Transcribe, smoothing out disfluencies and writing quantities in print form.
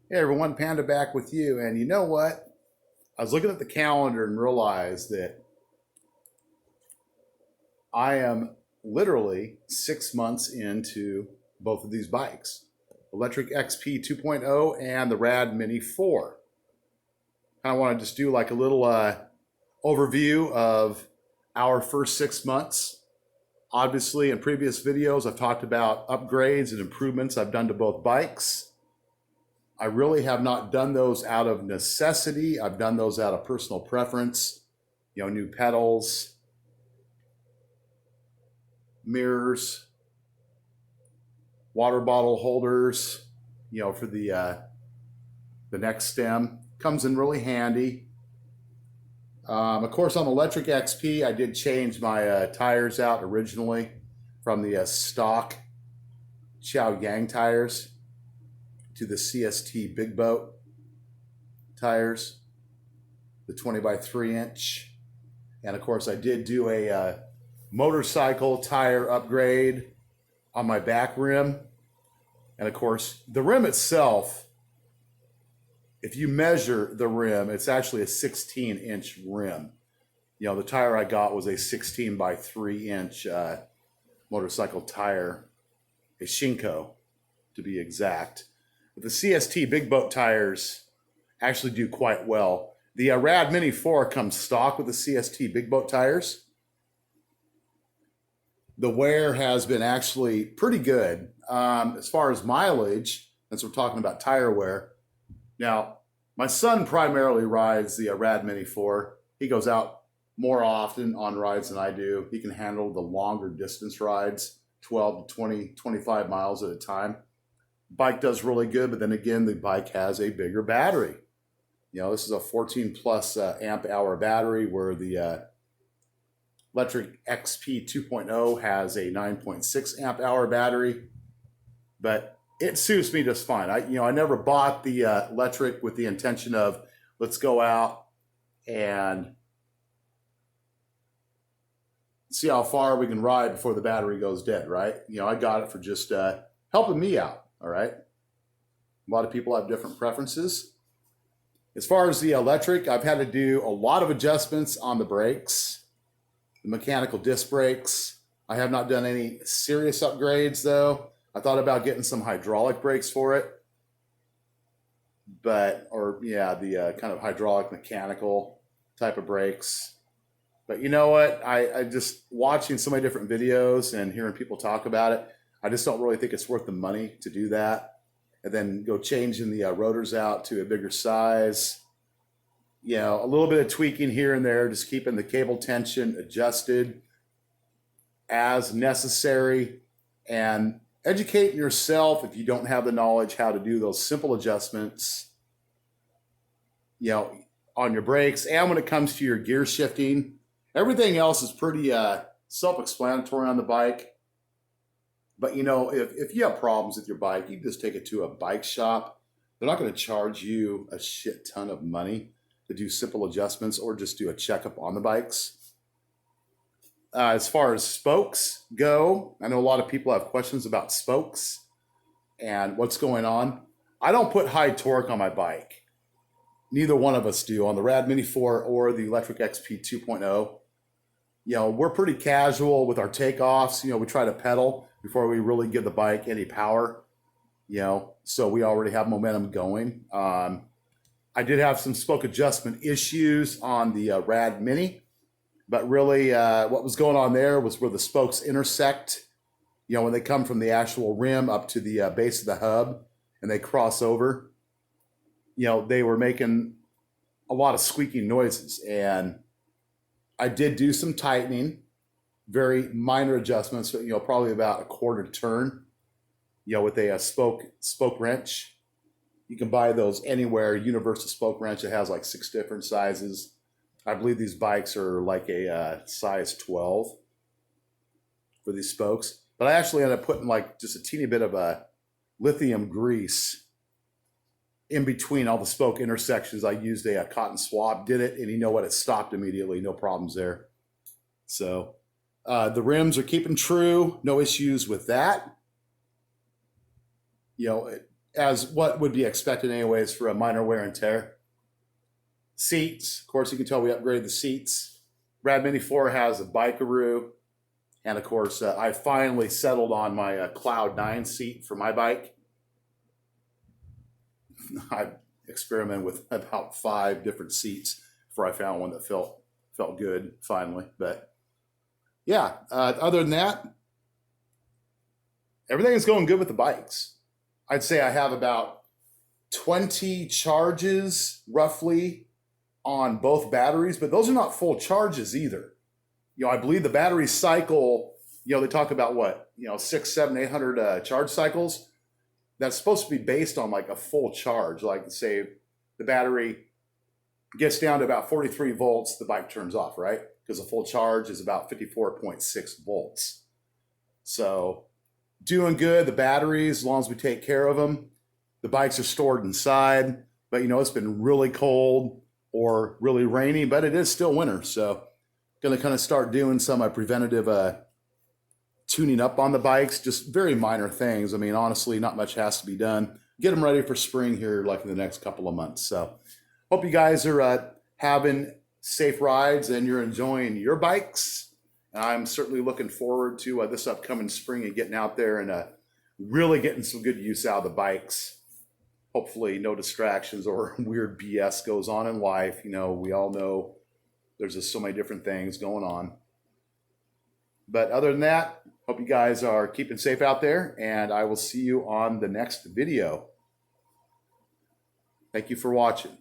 Hey everyone, Panda back with you. And you know what? I was looking at the calendar and realized that I am literally 6 months into both of these bikes, Lectric XP 2.0 and the Rad Mini 4. I want to just do like a little overview of our first 6 months. Obviously, in previous videos, I've talked about upgrades and improvements I've done to both bikes. I really have not done those out of necessity. I've done those out of personal preference. New pedals, mirrors, water bottle holders, for the neck stem. Comes in really handy. Of course, on the Lectric XP, I did change my tires out originally from the stock Chow Yang tires to the CST Big Boat tires, the 20 by 3 inch. And of course, I did do a motorcycle tire upgrade on my back rim. And of course, the rim itself, if you measure the rim, it's actually a 16-inch rim. The tire I got was a 16 by 3 inch motorcycle tire, a Shinko to be exact. But the CST Big Boat tires actually do quite well. The Rad Mini 4 comes stock with the CST Big Boat tires. The wear has been actually pretty good as far as mileage, as we're talking about tire wear. Now, my son primarily rides the Rad Mini 4. He goes out more often on rides than I do. He can handle the longer distance rides, 12 to 20, 25 miles at a time. Bike does really good, but then again, the bike has a bigger battery. This is a 14 plus amp hour battery, where the Lectric XP 2.0 has a 9.6 amp hour battery, but it suits me just fine. I never bought the Lectric with the intention of let's go out and see how far we can ride before the battery goes dead, right? I got it for just helping me out. All right. A lot of people have different preferences. As far as the Lectric, I've had to do a lot of adjustments on the brakes, the mechanical disc brakes. I have not done any serious upgrades though. I thought about getting some hydraulic brakes for it, the kind of hydraulic mechanical type of brakes. But you know what? I just watching so many different videos and hearing people talk about it, I just don't really think it's worth the money to do that. And then go changing the rotors out to a bigger size. A little bit of tweaking here and there, just keeping the cable tension adjusted as necessary. And educating yourself, if you don't have the knowledge, how to do those simple adjustments, on your brakes. And when it comes to your gear shifting, everything else is pretty self-explanatory on the bike. But if you have problems with your bike, you can just take it to a bike shop. They're not going to charge you a shit ton of money to do simple adjustments or just do a checkup on the bikes. As far as spokes go, I know a lot of people have questions about spokes and what's going on. I don't put high torque on my bike. Neither one of us do on the Rad Mini 4 or the Lectric XP 2.0. We're pretty casual with our takeoffs. We try to pedal before we really give the bike any power, so we already have momentum going. I did have some spoke adjustment issues on the Rad Mini, but really what was going on there was where the spokes intersect, when they come from the actual rim up to the base of the hub and they cross over, they were making a lot of squeaking noises. And I did do some tightening, very minor adjustments, probably about a quarter turn, with a spoke wrench. You can buy those anywhere, universal spoke wrench. It has like 6 different sizes. I believe these bikes are like a size 12 for these spokes. But I actually ended up putting like just a teeny bit of a lithium grease in between all the spoke intersections. I used a cotton swab, did it, and you know what? It stopped immediately. No problems there. So the rims are keeping true. No issues with that. as what would be expected anyways for a minor wear and tear. Seats, of course, you can tell we upgraded the seats. Rad Mini 4 has a Bikeroo. And of course, I finally settled on my Cloud 9 seat for my bike. I experimented with about 5 different seats before I found one that felt good finally. But yeah, other than that, everything is going good with the bikes. I'd say I have about 20 charges roughly on both batteries, but those are not full charges either. I believe the battery cycle, they talk about what, 600, 700, 800 charge cycles. That's supposed to be based on like a full charge. Like say the battery gets down to about 43 volts, the bike turns off, right? Because a full charge is about 54.6 volts. So doing good, the batteries, as long as we take care of them. The bikes are stored inside, but it's been really cold or really rainy, but it is still winter. So going to kind of start doing some preventative tuning up on the bikes, just very minor things. I mean, honestly, not much has to be done. Get them ready for spring here like in the next couple of months. So hope you guys are having safe rides and you're enjoying your bikes. And I'm certainly looking forward to this upcoming spring and getting out there and really getting some good use out of the bikes. Hopefully no distractions or weird BS goes on in life. We all know there's just so many different things going on. But other than that, hope you guys are keeping safe out there, and I will see you on the next video. Thank you for watching.